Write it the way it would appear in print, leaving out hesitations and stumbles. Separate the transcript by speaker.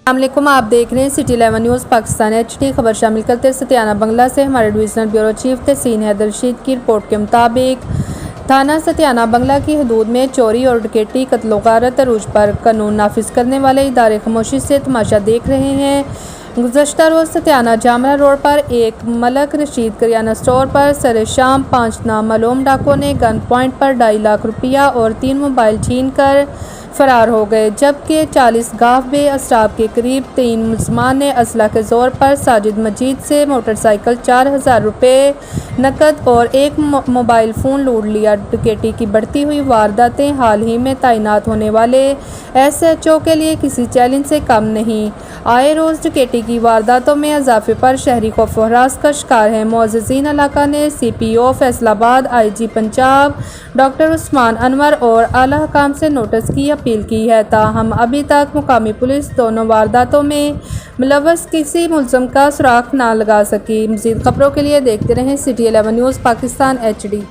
Speaker 1: अस्सलामुअलैकुम, आप देख रहे हैं सिटी 11 न्यूज़ पाकिस्तान HD। खबर शामिल करते हैं सतियाना बंगला से। हमारे डिवीजनल ब्यूरो चीफ तहसीन हैदर रशीद की रिपोर्ट के मुताबिक थाना सतियाना बंगला की हदूद में चोरी और डकैती, कत्ल गारत अरूज पर कानून नाफिज करने वाले इदारे खामोशी से तमाशा देख रहे हैं। गुज़श्ता रोज़ सतियाना जामरा रोड पर एक मलक रशीद करियाना स्टोर पर सरे शाम 5 नामालूम डाकुओं ने गन पॉइंट पर 2.5 लाख रुपया और 3 मोबाइल छीन कर फरार हो गए, जबकि 40 गाफ बे अस्टाब के करीब 3 मुलजमान ने असला के जोर पर साजिद मजीद से मोटरसाइकिल, 4000 रुपये नकद और एक मोबाइल फ़ोन लूट लिया। डकैती की बढ़ती हुई वारदातें हाल ही में तैनात होने वाले SHO के लिए किसी चैलेंज से कम नहीं। आए रोज़ डकैती की वारदातों में इजाफे पर शहरी खौफ व हरास का शिकार है। मुअज़्ज़िज़ीन इलाका ने CPO Faisalabad, IG Punjab doctor Usman Anwar और आला हकाम से नोटिस की अपील की है, ताहम अभी तक मुकामी पुलिस दोनों वारदातों में मुलव्वस किसी मुलज़म का सुराग ना लगा सकी। मज़ीद खबरों के लिए देखते रहें सिटी 11 न्यूज़ पाकिस्तान HD।